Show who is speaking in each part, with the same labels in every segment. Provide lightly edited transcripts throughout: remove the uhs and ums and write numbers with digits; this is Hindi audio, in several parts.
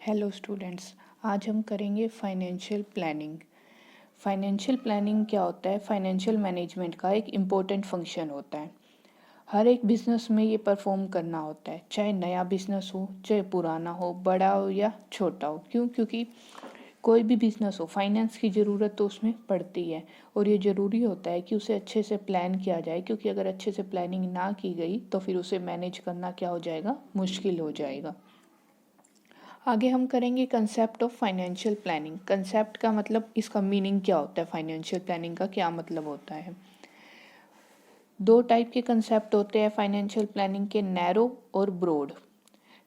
Speaker 1: Hello students. आज हम करेंगे फाइनेंशियल प्लानिंग। फाइनेंशियल प्लानिंग क्या होता है? फाइनेंशियल मैनेजमेंट का एक इम्पोर्टेंट फंक्शन होता है। हर एक बिजनेस में ये परफॉर्म करना होता है, चाहे नया बिजनेस हो, चाहे पुराना हो, बड़ा हो या छोटा हो। क्योंकि कोई भी बिजनेस हो, फाइनेंस की ज़रूरत तो उसमें पड़ती है और ये ज़रूरी होता है कि उसे अच्छे से प्लान किया जाए, क्योंकि अगर अच्छे से प्लानिंग ना की गई तो फिर उसे मैनेज करना क्या हो जाएगा? मुश्किल हो जाएगा। आगे हम करेंगे concept of financial planning. Concept का मतलब, इसका मीनिंग क्या होता है, फाइनेंशियल प्लानिंग का क्या मतलब होता है। दो टाइप के कंसेप्ट होते हैं फाइनेंशियल प्लानिंग के, नैरो और ब्रॉड।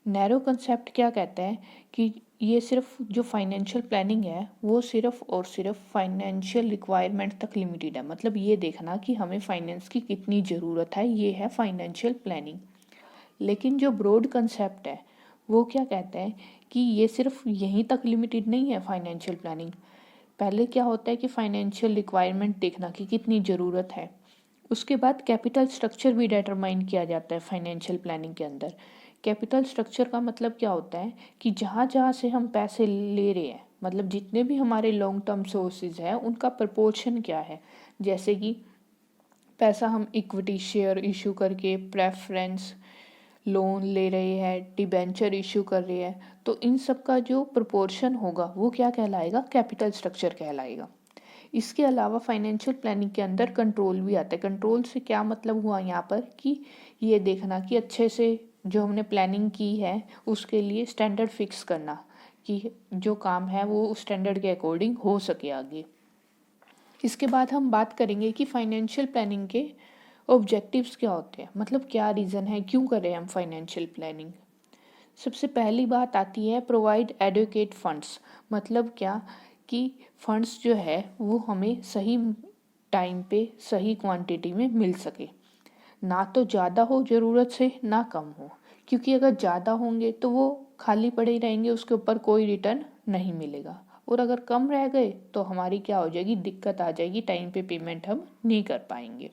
Speaker 1: नैरो कंसेप्ट क्या कहता है कि ये सिर्फ जो फाइनेंशियल प्लानिंग है वो सिर्फ और सिर्फ फाइनेंशियल रिक्वायरमेंट तक लिमिटेड है। मतलब ये देखना कि हमें फाइनेंस की कितनी ज़रूरत है, ये है फाइनेंशियल प्लानिंग। लेकिन जो ब्रॉड कंसेप्ट है वो क्या कहता है कि ये सिर्फ यहीं तक लिमिटेड नहीं है फाइनेंशियल प्लानिंग। पहले क्या होता है कि फाइनेंशियल रिक्वायरमेंट देखना कि कितनी ज़रूरत है, उसके बाद कैपिटल स्ट्रक्चर भी डिटरमाइन किया जाता है फाइनेंशियल प्लानिंग के अंदर। कैपिटल स्ट्रक्चर का मतलब क्या होता है कि जहाँ जहाँ से हम पैसे ले रहे हैं, मतलब जितने भी हमारे लॉन्ग टर्म सोर्सेज हैं उनका प्रपोर्शन क्या है। जैसे कि पैसा हम इक्विटी शेयर इशू करके, प्रेफरेंस लोन ले रहे हैं, डिबेंचर इशू कर रहे हैं, तो इन सब का जो प्रोपोर्शन होगा वो क्या कहलाएगा? कैपिटल स्ट्रक्चर कहलाएगा। इसके अलावा फाइनेंशियल प्लानिंग के अंदर कंट्रोल भी आता है। कंट्रोल से क्या मतलब हुआ यहाँ पर कि ये देखना कि अच्छे से जो हमने प्लानिंग की है उसके लिए स्टैंडर्ड फिक्स करना, कि जो काम है वो उस स्टैंडर्ड के अकॉर्डिंग हो सके आगे। इसके बाद हम बात करेंगे कि फाइनेंशियल प्लानिंग के ऑब्जेक्टिव्स क्या होते हैं, मतलब क्या रीज़न है क्यों करें हम फाइनेंशियल प्लानिंग। सबसे पहली बात आती है प्रोवाइड एडुकेट फंड्स। मतलब क्या कि फंड्स जो है वो हमें सही टाइम पे सही क्वांटिटी में मिल सके, ना तो ज़्यादा हो ज़रूरत से ना कम हो। क्योंकि अगर ज़्यादा होंगे तो वो खाली पड़े ही रहेंगे, उसके ऊपर कोई रिटर्न नहीं मिलेगा। और अगर कम रह गए तो हमारी क्या हो जाएगी? दिक्कत आ जाएगी, टाइम पे पेमेंट हम नहीं कर पाएंगे।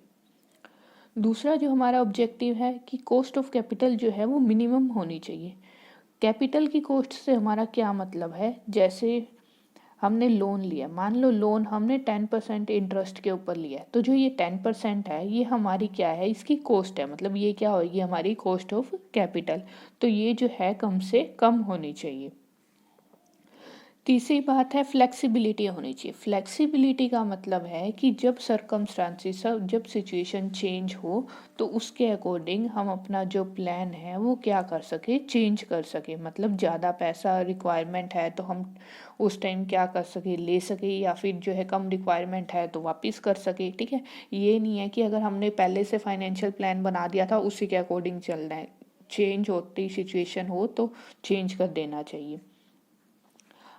Speaker 1: दूसरा जो हमारा ऑब्जेक्टिव है कि कॉस्ट ऑफ कैपिटल जो है वो मिनिमम होनी चाहिए। कैपिटल की कॉस्ट से हमारा क्या मतलब है? जैसे हमने लोन लिया, मान लो लोन हमने 10% इंटरेस्ट के ऊपर लिया है, तो जो ये 10% है ये हमारी क्या है? इसकी कॉस्ट है। मतलब ये क्या होगी? हमारी कॉस्ट ऑफ कैपिटल। तो ये जो है कम से कम होनी चाहिए। तीसरी बात है फ्लेक्सिबिलिटी होनी चाहिए। फ्लेक्सिबिलिटी का मतलब है कि जब सरकमस्टांसिस, जब सिचुएशन चेंज हो तो उसके अकॉर्डिंग हम अपना जो प्लान है वो क्या कर सके? चेंज कर सके। मतलब ज़्यादा पैसा रिक्वायरमेंट है तो हम उस टाइम क्या कर सके? ले सके, या फिर जो है कम रिक्वायरमेंट है तो वापस कर सके। ठीक है, ये नहीं है कि अगर हमने पहले से फाइनेंशियल प्लान बना दिया था उसी के अकॉर्डिंग चलना है। चेंज होती सिचुएशन हो तो चेंज कर देना चाहिए।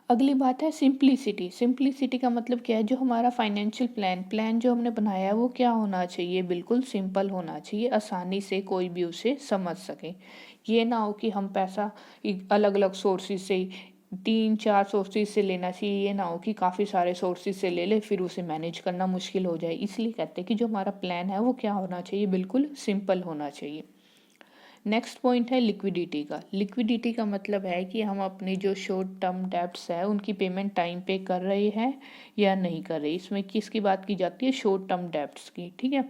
Speaker 1: अगली बात है सिंप्लिसिटी। सिंप्लिसिटी का मतलब क्या है? जो हमारा फाइनेंशियल प्लान जो हमने बनाया है वो क्या होना चाहिए? बिल्कुल सिंपल होना चाहिए, आसानी से कोई भी उसे समझ सके। ये ना हो कि हम पैसा अलग अलग सोर्सेज से, 3-4 सोर्सेज से लेना चाहिए। ये ना हो कि काफ़ी सारे सोर्सेज से ले ले फिर उसे मैनेज करना मुश्किल हो जाए। इसलिए कहते हैं कि जो हमारा प्लान है वो क्या होना चाहिए? बिल्कुल सिंपल होना चाहिए। नेक्स्ट पॉइंट है लिक्विडिटी का। लिक्विडिटी का मतलब है कि हम अपने जो शॉर्ट टर्म डेब्ट्स है उनकी पेमेंट टाइम पे कर रहे हैं या नहीं कर रहे। इसमें किसकी बात की जाती है? शॉर्ट टर्म डेब्ट्स की। ठीक है,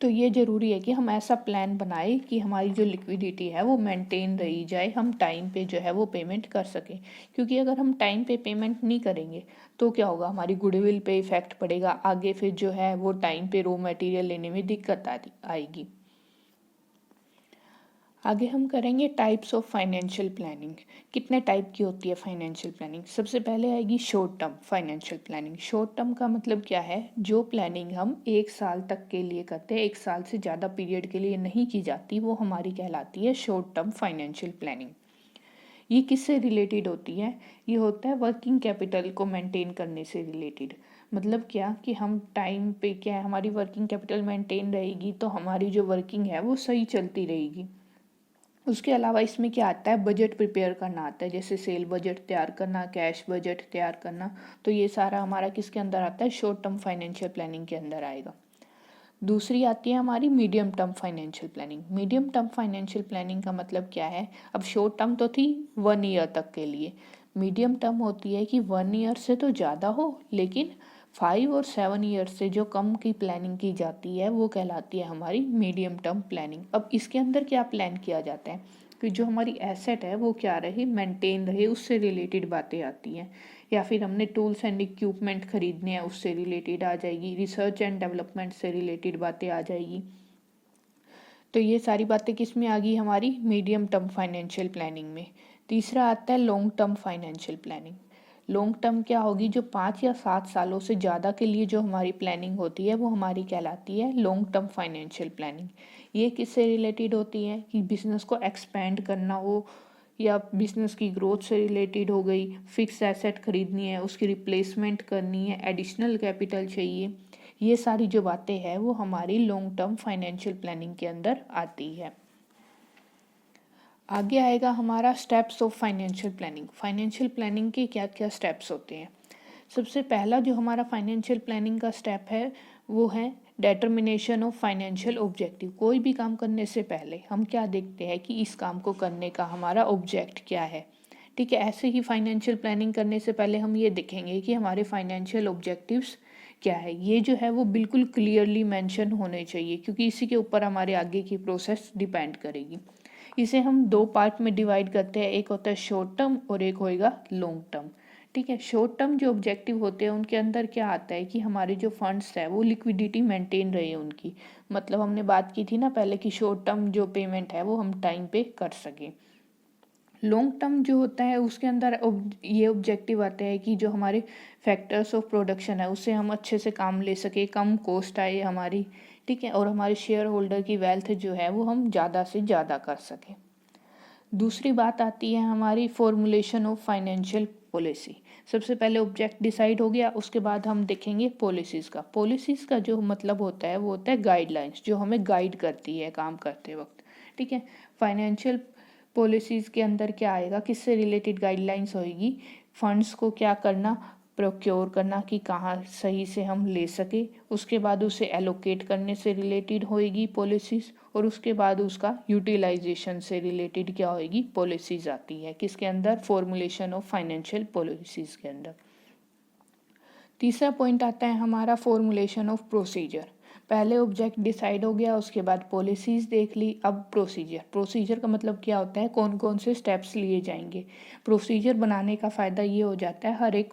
Speaker 1: तो ये ज़रूरी है कि हम ऐसा प्लान बनाए कि हमारी जो लिक्विडिटी है वो मेंटेन रही जाए, हम टाइम पे जो है वो पेमेंट कर सकें। क्योंकि अगर हम टाइम पे पेमेंट नहीं करेंगे तो क्या होगा? हमारी गुडविल पे इफेक्ट पड़ेगा, आगे फिर जो है वो टाइम पे रॉ मटेरियल लेने में दिक्कत आएगी। आगे हम करेंगे टाइप्स ऑफ फाइनेंशियल प्लानिंग। कितने टाइप की होती है फाइनेंशियल प्लानिंग? सबसे पहले आएगी short term financial planning. Short term का मतलब क्या है? जो प्लानिंग हम 1 साल तक के लिए करते हैं, 1 साल से ज़्यादा पीरियड के लिए नहीं की जाती, वो हमारी कहलाती है शॉर्ट टर्म फाइनेंशियल प्लानिंग। ये किससे रिलेटेड होती है? ये होता है वर्किंग कैपिटल को मेंटेन करने से रिलेटेड। मतलब क्या कि हम टाइम पे क्या है, हमारी वर्किंग कैपिटल मेंटेन रहेगी तो हमारी जो वर्किंग है वो सही चलती रहेगी। उसके अलावा इसमें क्या आता है? बजट प्रिपेयर करना आता है, जैसे सेल बजट तैयार करना, कैश बजट तैयार करना। तो ये सारा हमारा किसके अंदर आता है? शॉर्ट टर्म फाइनेंशियल प्लानिंग के अंदर आएगा। दूसरी आती है हमारी medium term financial planning. Medium term financial planning का मतलब क्या है, अब शॉर्ट टर्म तो थी 1 ईयर तक के लिए, मीडियम टर्म होती है कि 1 ईयर से तो ज़्यादा हो लेकिन 5 और 7 ईयर से जो कम की प्लानिंग की जाती है वो कहलाती है हमारी मीडियम टर्म प्लानिंग। अब इसके अंदर क्या प्लान किया जाता है कि जो हमारी एसेट है वो क्या रहे, मेंटेन रहे, उससे रिलेटेड बातें आती हैं, या फिर हमने टूल्स एंड इक्विपमेंट खरीदने हैं उससे रिलेटेड आ जाएगी, रिसर्च एंड डेवलपमेंट से रिलेटेड बातें आ जाएगी। तो ये सारी बातें किस में आ गई, हमारी मीडियम टर्म फाइनेंशियल प्लानिंग में। तीसरा आता है long term financial planning. Long term क्या होगी, जो 5 या 7 सालों से ज़्यादा के लिए जो हमारी प्लानिंग होती है वो हमारी कहलाती है लॉन्ग टर्म फाइनेंशियल प्लानिंग। ये किससे रिलेटेड होती है कि बिजनेस को एक्सपेंड करना हो या बिजनेस की ग्रोथ से रिलेटेड हो गई, फिक्स एसेट खरीदनी है, उसकी रिप्लेसमेंट करनी है, एडिशनल कैपिटल चाहिए, ये सारी जो बातें हैं वो हमारी लॉन्ग टर्म फाइनेंशियल प्लानिंग के अंदर आती है। आगे आएगा हमारा steps of financial planning. Financial planning के क्या क्या स्टेप्स होते हैं। सबसे पहला जो हमारा फाइनेंशियल प्लानिंग का स्टेप है वो है डिटर्मिनेशन ऑफ फाइनेंशियल ऑब्जेक्टिव। कोई भी काम करने से पहले हम क्या देखते हैं कि इस काम को करने का हमारा ऑब्जेक्ट क्या है। ठीक है, ऐसे ही फाइनेंशियल प्लानिंग करने से पहले हम ये देखेंगे कि हमारे फाइनेंशियल ऑब्जेक्टिव्स क्या है। ये जो है वो बिल्कुल क्लियरली मेंशन होने चाहिए क्योंकि इसी के ऊपर हमारे आगे की प्रोसेस डिपेंड करेगी। इसे हम 2 पार्ट में डिवाइड करते हैं, एक होता है शॉर्ट टर्म और एक होएगा लॉन्ग टर्म। ठीक है, शॉर्ट टर्म जो ऑब्जेक्टिव होते हैं उनके अंदर क्या आता है कि हमारे जो फंड्स है वो लिक्विडिटी मेंटेन रहे उनकी, मतलब हमने बात की थी ना पहले कि शॉर्ट टर्म जो पेमेंट है वो हम टाइम पे कर सकें। लॉन्ग टर्म जो होता है उसके अंदर ये ऑब्जेक्टिव आते हैं कि जो हमारे फैक्टर्स ऑफ प्रोडक्शन है उससे हम अच्छे से काम ले सके, कम कॉस्ट आए हमारी, ठीक है, और हमारे शेयर होल्डर की वेल्थ जो है वो हम ज़्यादा से ज़्यादा कर सकें। दूसरी बात आती है हमारी फॉर्मुलेशन ऑफ फाइनेंशियल पॉलिसी। सबसे पहले ऑब्जेक्ट डिसाइड हो गया, उसके बाद हम देखेंगे पॉलिसीज़ का। पॉलिसीज़ का जो मतलब होता है वो होता है गाइडलाइंस, जो हमें गाइड करती है काम करते वक्त। ठीक है, फाइनेंशियल पॉलिसीज़ के अंदर क्या आएगा, किससे रिलेटेड गाइडलाइंस होएगी, फंड्स को क्या करना, प्रोक्योर करना कि कहाँ सही से हम ले सके, उसके बाद उसे एलोकेट करने से रिलेटेड होएगी पॉलिसीज़, और उसके बाद उसका यूटिलाइजेशन से रिलेटेड क्या होएगी पॉलिसीज़ आती है किसके अंदर, फॉर्मुलेशन ऑफ फाइनेंशियल पॉलिसीज़ के अंदर। तीसरा पॉइंट आता है हमारा फॉर्मुलेशन ऑफ प्रोसीजर। पहले ऑब्जेक्ट डिसाइड हो गया, उसके बाद पॉलिसीज़ देख ली, अब प्रोसीजर। प्रोसीजर का मतलब क्या होता है, कौन कौन से स्टेप्स लिए जाएंगे। प्रोसीजर बनाने का फ़ायदा ये हो जाता है हर एक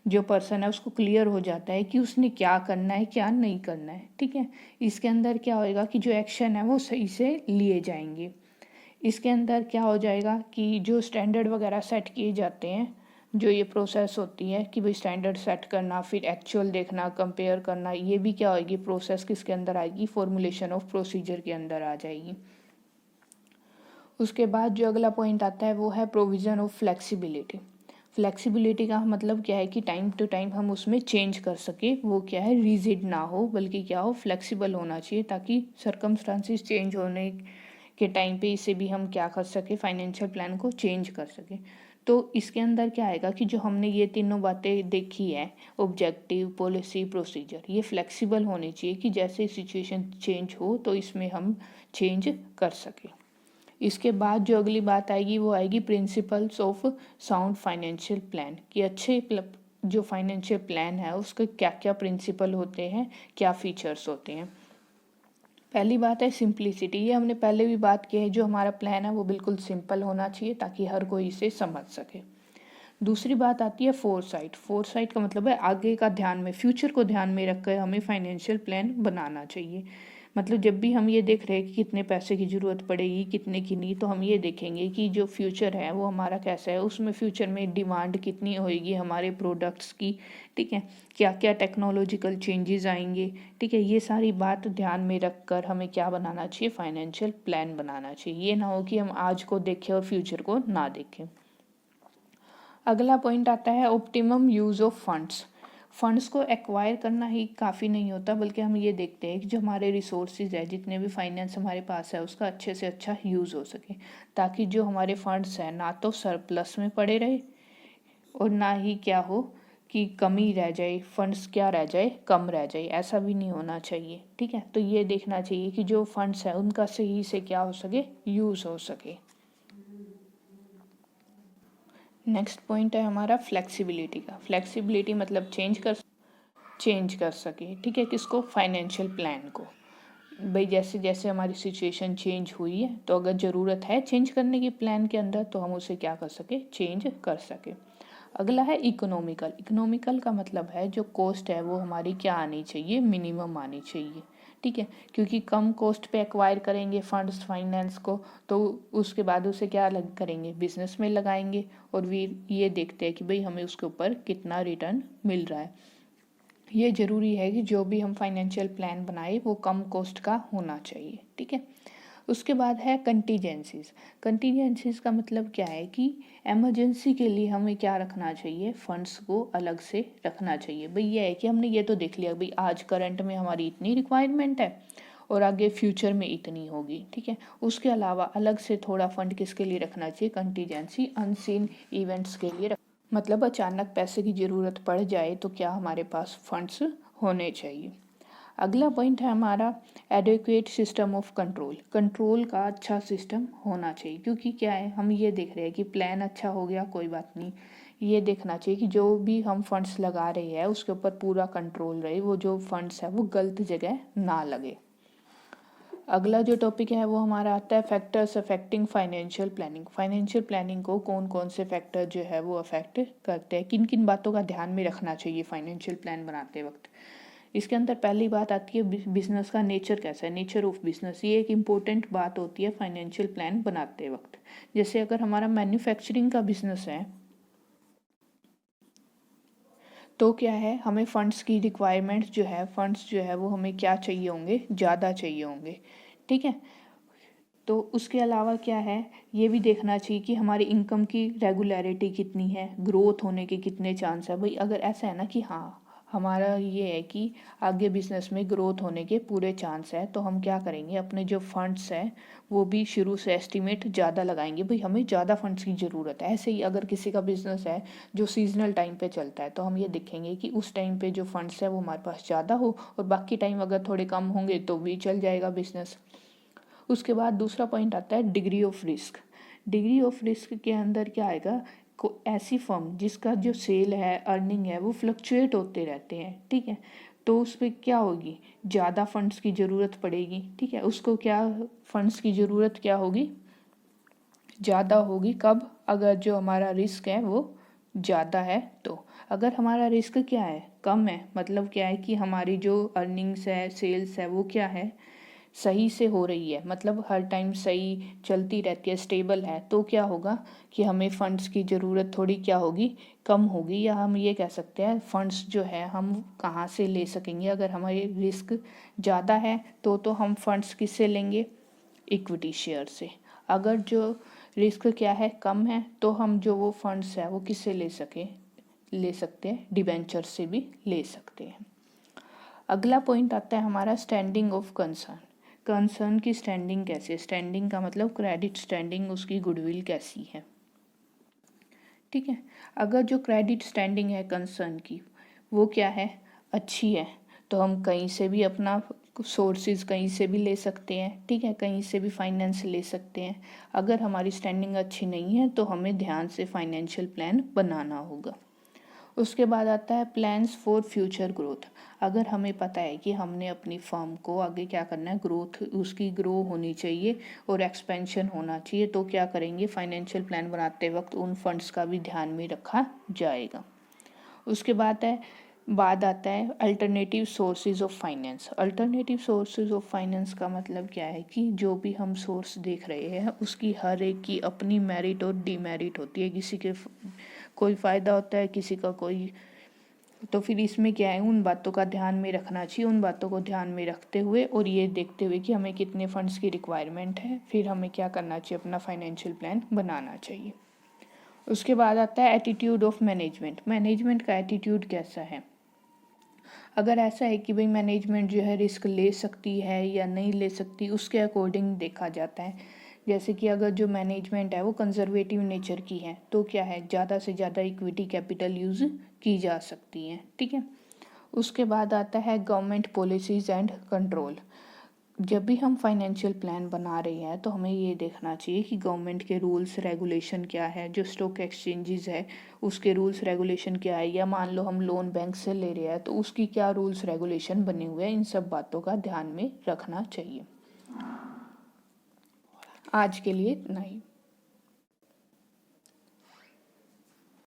Speaker 1: जो पर्सन है उसको क्लियर हो जाता है कि उसने क्या करना है क्या नहीं करना है। ठीक है, इसके अंदर क्या होएगा कि जो एक्शन है वो सही से लिए जाएंगे। इसके अंदर क्या हो जाएगा कि जो स्टैंडर्ड वगैरह सेट किए जाते हैं, जो ये प्रोसेस होती है कि भाई स्टैंडर्ड सेट करना, फिर एक्चुअल देखना, कंपेयर करना, ये भी क्या होगी प्रोसेस किसके अंदर आएगी, फॉर्मुलेशन ऑफ प्रोसीजर के अंदर आ जाएगी। उसके बाद जो अगला पॉइंट आता है वो है प्रोविज़न ऑफ फ्लेक्सिबिलिटी। फ्लेक्सिबिलिटी का मतलब क्या है कि टाइम टू टाइम हम उसमें चेंज कर सके, वो क्या है रिजिड ना हो बल्कि क्या हो फ्लेक्सिबल होना चाहिए, ताकि सर्कमस्टांसिस चेंज होने के टाइम पे इसे भी हम क्या कर सके, फाइनेंशियल प्लान को चेंज कर सके। तो इसके अंदर क्या आएगा कि जो हमने ये तीनों बातें देखी है, ऑब्जेक्टिव, पॉलिसी, प्रोसीजर, ये फ्लेक्सिबल होनी चाहिए कि जैसे सिचुएशन चेंज हो तो इसमें हम चेंज कर सकें। इसके बाद जो अगली बात आएगी वो आएगी principles of sound financial plan, कि अच्छे जो फाइनेंशियल प्लान है उसके क्या क्या प्रिंसिपल होते हैं, क्या फीचर्स होते हैं। पहली बात है सिंप्लिसिटी, ये हमने पहले भी बात की है, जो हमारा प्लान है वो बिल्कुल सिंपल होना चाहिए ताकि हर कोई इसे समझ सके। दूसरी बात आती है फोरसाइट। फोरसाइट का मतलब है आगे का ध्यान में, फ्यूचर को ध्यान में रखकर हमें फाइनेंशियल प्लान बनाना चाहिए। मतलब जब भी हम ये देख रहे हैं कि कितने पैसे की ज़रूरत पड़ेगी कितने की नहीं, तो हम ये देखेंगे कि जो फ्यूचर है वो हमारा कैसा है, उसमें फ्यूचर में डिमांड कितनी होएगी हमारे प्रोडक्ट्स की। ठीक है, क्या क्या टेक्नोलॉजिकल चेंजेस आएंगे। ठीक है, ये सारी बात ध्यान में रख कर हमें क्या बनाना चाहिए, फाइनेंशियल प्लान बनाना चाहिए। ये ना हो कि हम आज को देखें और फ्यूचर को ना देखें। अगला पॉइंट आता है optimum use of funds. Funds को एक्वायर करना ही काफ़ी नहीं होता, बल्कि हम ये देखते हैं कि जो हमारे रिसोर्सेज है, जितने भी फाइनेंस हमारे पास है, उसका अच्छे से अच्छा यूज़ हो सके, ताकि जो हमारे फंड्स हैं ना तो सरप्लस में पड़े रहे और ना ही क्या हो कि कमी रह जाए, फंड्स क्या रह जाए, कम रह जाए, ऐसा भी नहीं होना चाहिए। ठीक है, तो ये देखना चाहिए कि जो फंड्स है उनका सही से क्या हो सके, यूज़ हो सके। नेक्स्ट पॉइंट है हमारा फ्लेक्सिबिलिटी का। फ्लेक्सिबिलिटी मतलब चेंज कर सके। ठीक है, किसको, फाइनेंशियल प्लान को। भाई जैसे जैसे हमारी सिचुएशन चेंज हुई है तो अगर ज़रूरत है चेंज करने की प्लान के अंदर तो हम उसे क्या कर सके, चेंज कर सके। अगला है इकोनॉमिकल। इकोनॉमिकल का मतलब है जो कॉस्ट है वो हमारी क्या आनी चाहिए, मिनिमम आनी चाहिए। ठीक है, क्योंकि कम कॉस्ट पे एक्वायर करेंगे फंड्स फाइनेंस को तो उसके बाद उसे क्या लग करेंगे, बिजनेस में लगाएंगे और ये देखते हैं कि भाई हमें उसके ऊपर कितना रिटर्न मिल रहा है। ये ज़रूरी है कि जो भी हम फाइनेंशियल प्लान बनाए वो कम कॉस्ट का होना चाहिए। ठीक है, उसके बाद है कंटीजेंसीज। कंटीजेंसीज का मतलब क्या है कि एमरजेंसी के लिए हमें क्या रखना चाहिए, फंड्स को अलग से रखना चाहिए। भाई ये है कि हमने ये तो देख लिया भाई आज करंट में हमारी इतनी रिक्वायरमेंट है और आगे फ्यूचर में इतनी होगी। ठीक है, उसके अलावा अलग से थोड़ा फंड किसके लिए रखना चाहिए, कंटीजेंसी अनसीन इवेंट्स के लिए मतलब अचानक पैसे की ज़रूरत पड़ जाए तो क्या हमारे पास फंड्स होने चाहिए। अगला पॉइंट है हमारा adequate system of control. Control का अच्छा सिस्टम होना चाहिए, क्योंकि क्या है हम ये देख रहे हैं कि प्लान अच्छा हो गया कोई बात नहीं, ये देखना चाहिए कि जो भी हम फंड्स लगा रहे हैं उसके ऊपर पूरा कंट्रोल रहे, वो जो फंड्स है वो गलत जगह ना लगे। अगला जो टॉपिक है वो हमारा आता है factors affecting financial planning. Financial planning को कौन कौन से फैक्टर जो है वो अफेक्ट करते हैं, किन किन बातों का ध्यान में रखना चाहिए फाइनेंशियल प्लान बनाते वक्त। इसके अंदर पहली बात आती है बिजनेस का नेचर कैसा है, नेचर ऑफ बिजनेस। ये एक इम्पोर्टेंट बात होती है फाइनेंशियल प्लान बनाते वक्त। जैसे अगर हमारा मैन्युफैक्चरिंग का बिजनेस है तो क्या है, हमें फंड्स की रिक्वायरमेंट जो है, फंड्स जो है वो हमें क्या चाहिए होंगे, ज़्यादा चाहिए होंगे। ठीक है, तो उसके अलावा क्या है, ये भी देखना चाहिए कि हमारी इनकम की रेगुलरिटी कितनी है, ग्रोथ होने के कितने चांस है। भाई अगर ऐसा है ना कि हाँ हमारा ये है कि आगे बिजनेस में ग्रोथ होने के पूरे चांस है, तो हम क्या करेंगे, अपने जो फंड्स हैं वो भी शुरू से एस्टिमेट ज़्यादा लगाएंगे। भाई हमें ज़्यादा फंड्स की ज़रूरत है। ऐसे ही अगर किसी का बिजनेस है जो सीजनल टाइम पे चलता है तो हम ये देखेंगे कि उस टाइम पे जो फंड्स है वो हमारे पास ज़्यादा हो और बाकी टाइम अगर थोड़े कम होंगे तो भी चल जाएगा बिजनेस। उसके बाद दूसरा पॉइंट आता है degree of risk. Degree of risk के अंदर क्या आएगा, को ऐसी फर्म जिसका जो सेल है, अर्निंग है, वो फ्लक्चुएट होते रहते हैं। ठीक है, तो उस पर क्या होगी, ज़्यादा फंड्स की ज़रूरत पड़ेगी। ठीक है, उसको क्या, फंड्स की ज़रूरत क्या होगी, ज़्यादा होगी। कब, अगर जो हमारा रिस्क है वो ज़्यादा है तो। अगर हमारा रिस्क क्या है, कम है, मतलब क्या है कि हमारी जो अर्निंग्स है, सेल्स है, वो क्या है, सही से हो रही है, मतलब हर टाइम सही चलती रहती है, स्टेबल है, तो क्या होगा कि हमें फंड्स की ज़रूरत थोड़ी क्या होगी, कम होगी। या हम ये कह सकते हैं फंड्स जो है हम कहाँ से ले सकेंगे, अगर हमारी रिस्क ज़्यादा है तो हम फंड्स किससे लेंगे, इक्विटी शेयर से। अगर जो रिस्क क्या है, कम है, तो हम जो वो फंड्स है वो किससे ले सकते हैं, डिबेंचर से भी ले सकते हैं। अगला पॉइंट आता है हमारा स्टैंडिंग ऑफ कंसर्न। कंसर्न की स्टैंडिंग कैसे, स्टैंडिंग का मतलब क्रेडिट स्टैंडिंग, उसकी गुडविल कैसी है। ठीक है, अगर जो क्रेडिट स्टैंडिंग है कंसर्न की वो क्या है, अच्छी है, तो हम कहीं से भी अपना सोर्सेज कहीं से भी ले सकते हैं। ठीक है, कहीं से भी फाइनेंस ले सकते हैं। अगर हमारी स्टैंडिंग अच्छी नहीं है तो हमें ध्यान से फाइनेंशियल प्लान बनाना होगा। उसके बाद आता है प्लान्स फॉर फ्यूचर ग्रोथ। अगर हमें पता है कि हमने अपनी फर्म को आगे क्या करना है, ग्रोथ उसकी ग्रो होनी चाहिए और एक्सपेंशन होना चाहिए, तो क्या करेंगे, फाइनेंशियल प्लान बनाते वक्त उन फंड्स का भी ध्यान में रखा जाएगा। उसके बाद आता है alternative sources of finance. Alternative sources of finance का मतलब क्या है कि जो भी हम सोर्स देख रहे हैं उसकी हर एक की अपनी मेरिट और डीमेरिट होती है। किसी के कोई फ़ायदा होता है, किसी का कोई, तो फिर इसमें क्या है, उन बातों का ध्यान में रखना चाहिए। उन बातों को ध्यान में रखते हुए और ये देखते हुए कि हमें कितने फंड्स की रिक्वायरमेंट है, फिर हमें क्या करना चाहिए, अपना फाइनेंशियल प्लान बनाना चाहिए। उसके बाद आता है एटीट्यूड ऑफ मैनेजमेंट। मैनेजमेंट का एटीट्यूड कैसा है, अगर ऐसा है कि भाई मैनेजमेंट जो है रिस्क ले सकती है या नहीं ले सकती, उसके अकॉर्डिंग देखा जाता है। जैसे कि अगर जो मैनेजमेंट है वो कंजर्वेटिव नेचर की है तो क्या है, ज़्यादा से ज़्यादा इक्विटी कैपिटल यूज़ की जा सकती है। ठीक है। उसके बाद आता है गवर्नमेंट पॉलिसीज़ एंड कंट्रोल। जब भी हम फाइनेंशियल प्लान बना रहे हैं तो हमें ये देखना चाहिए कि गवर्नमेंट के रूल्स रेगुलेशन क्या है, जो स्टॉक एक्सचेंजेस है उसके रूल्स रेगुलेशन क्या है, या मान लो हम लोन बैंक से ले रहे हैं तो उसकी क्या रूल्स रेगुलेशन बने हुए हैं, इन सब बातों का ध्यान में रखना चाहिए। आज के लिए इतना ही।